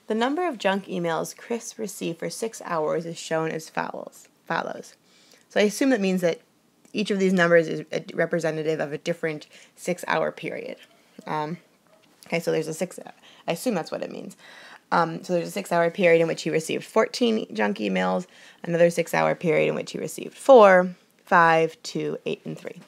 The number of junk emails Chris received for 6 hours is shown as follows. So I assume that means that each of these numbers is a representative of a different 6-hour period. Okay, so there's I assume that's what it means. So there's a 6-hour period in which he received 14 junk emails, another 6-hour period in which he received 4, 5, 2, 8, and 3.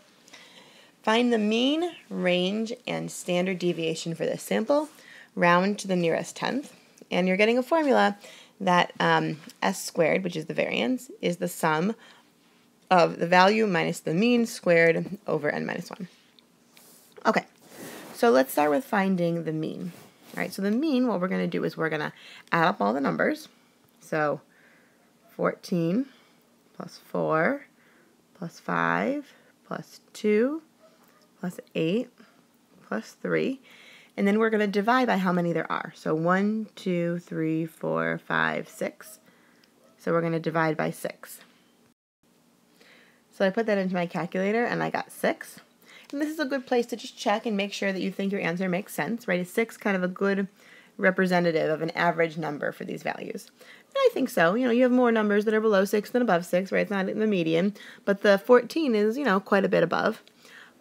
Find the mean, range, and standard deviation for this sample. Round to the nearest tenth. And you're getting a formula that s squared, which is the variance, is the sum of the value minus the mean squared over n minus 1. Okay, so let's start with finding the mean. All right, so the mean, what we're going to do is we're going to add up all the numbers. So 14 plus 4 plus 5 plus 2 plus 8 plus 3. And then we're going to divide by how many there are. So 1, 2, 3, 4, 5, 6. So we're going to divide by 6. So I put that into my calculator and I got 6. And this is a good place to just check and make sure that you think your answer makes sense, right? Is 6 kind of a good representative of an average number for these values? And I think so. You know, you have more numbers that are below 6 than above 6, right? It's not in the median, but the 14 is, you know, quite a bit above.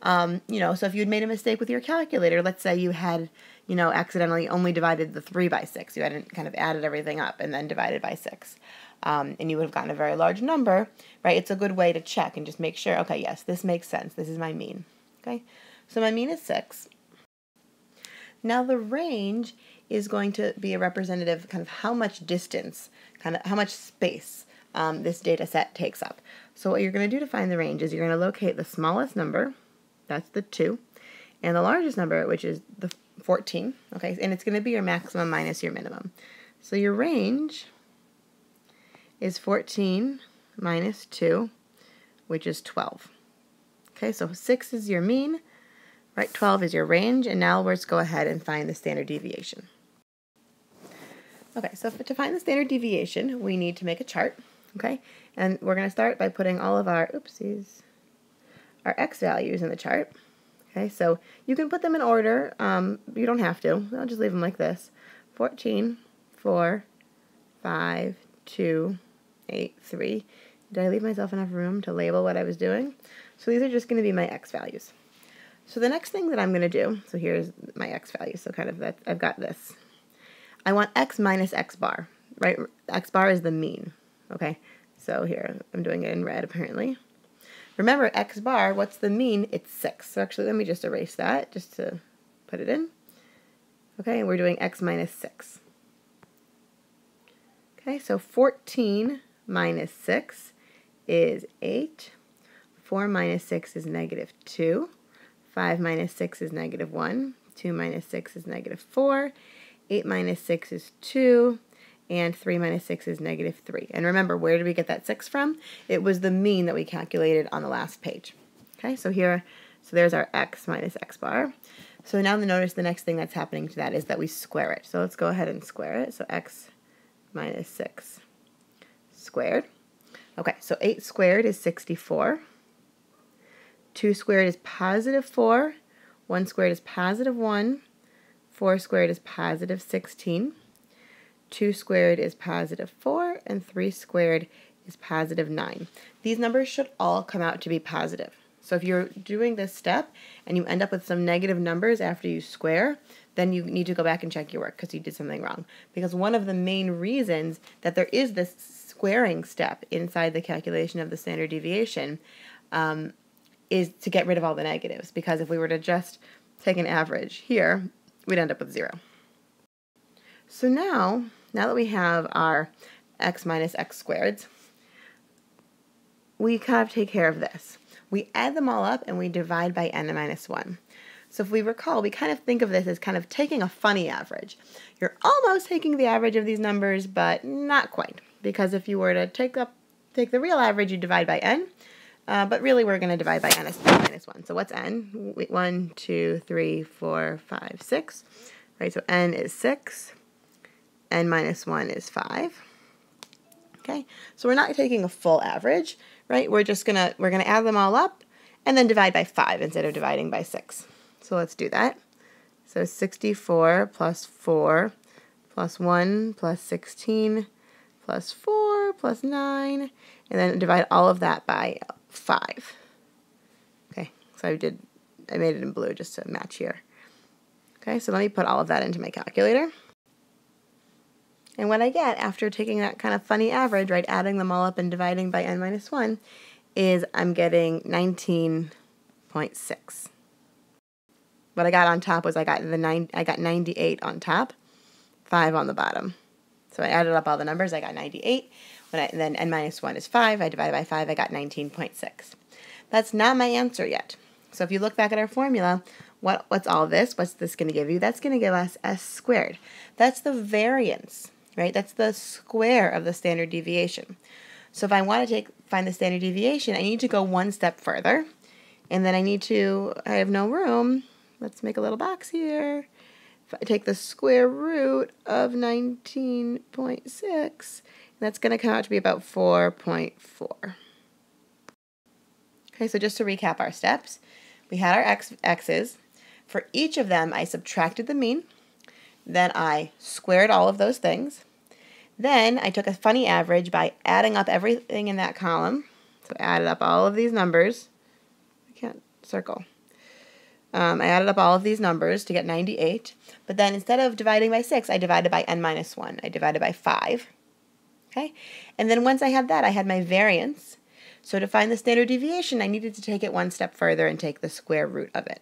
You know, so if you'd made a mistake with your calculator, let's say you had, you know, accidentally only divided the 3 by 6. You hadn't kind of added everything up and then divided by 6. And you would have gotten a very large number, right? It's a good way to check and just make sure, okay, yes, this makes sense. This is my mean. Okay, so my mean is 6. Now the range is going to be a representative kind of how much distance, kind of how much space this data set takes up. So what you're going to do to find the range is you're going to locate the smallest number, that's the 2, and the largest number, which is the 14, okay, and it's going to be your maximum minus your minimum. So your range is 14 minus 2, which is 12. Okay, so 6 is your mean, right? 12 is your range, and now let's go ahead and find the standard deviation. Okay, so to find the standard deviation, we need to make a chart, okay? And we're going to start by putting all of our, our x values in the chart. Okay, so you can put them in order. You don't have to. I'll just leave them like this. 14, 4, 5, 2, 8, 3. Did I leave myself enough room to label what I was doing? So these are just going to be my x values. So the next thing that I'm going to do, so here's my x values, so kind of that, I've got this. I want x minus x bar, right? X bar is the mean, okay? So here, I'm doing it in red apparently. Remember, x bar, what's the mean? It's 6. So actually, let me just erase that just to put it in. Okay, and we're doing x minus 6. Okay, so 14 minus 6 is 8. 4 minus 6 is negative 2. 5 minus 6 is negative 1. 2 minus 6 is negative 4. 8 minus 6 is 2. And 3 minus 6 is negative 3. And remember, where did we get that 6 from? It was the mean that we calculated on the last page. Okay, so here, so there's our x minus x bar. So now notice the next thing that's happening to that is that we square it. So let's go ahead and square it. So x minus 6 squared. Okay, so 8 squared is 64. 2 squared is positive 4. 1 squared is positive 1. 4 squared is positive 16. 2 squared is positive 4, and 3 squared is positive 9. These numbers should all come out to be positive. So if you're doing this step and you end up with some negative numbers after you square, then you need to go back and check your work because you did something wrong. Because one of the main reasons that there is this squaring step inside the calculation of the standard deviation is to get rid of all the negatives. Because if we were to just take an average here, we'd end up with 0. So now that we have our x minus x squareds, we kind of take care of this. We add them all up and we divide by n minus 1. So if we recall, we kind of think of this as kind of taking a funny average. You're almost taking the average of these numbers, but not quite. Because if you were to take the real average, you divide by n. But really, we're going to divide by n minus 1. So what's n? 1, 2, 3, 4, 5, 6. Right, so n is 6. N minus 1 is 5. Okay, so we're not taking a full average, right? We're gonna add them all up and then divide by 5 instead of dividing by 6. So let's do that. So 64 plus 4 plus 1 plus 16 plus 4 plus 9, and then divide all of that by 5. Okay, so I made it in blue just to match here. Okay, so let me put all of that into my calculator. And what I get after taking that kind of funny average, right, adding them all up and dividing by n minus 1, is I'm getting 19.6. What I got on top was I got 98 on top, 5 on the bottom. So I added up all the numbers, I got 98. Then n minus 1 is 5, I divided by 5, I got 19.6. That's not my answer yet. So if you look back at our formula, what's all this? What's this going to give you? That's going to give us s squared. That's the variance, right? That's the square of the standard deviation. So if I want to find the standard deviation, I need to go one step further. And then I have no room. Let's make a little box here. If I take the square root of 19.6, that's going to come out to be about 4.4. Okay, so just to recap our steps, we had our x's. For each of them, I subtracted the mean. Then I squared all of those things. Then I took a funny average by adding up everything in that column. So I added up all of these numbers. I can't circle. I added up all of these numbers to get 98. But then instead of dividing by 6, I divided by n minus 1. I divided by 5. Okay? And then once I had that, I had my variance. So to find the standard deviation, I needed to take it one step further and take the square root of it.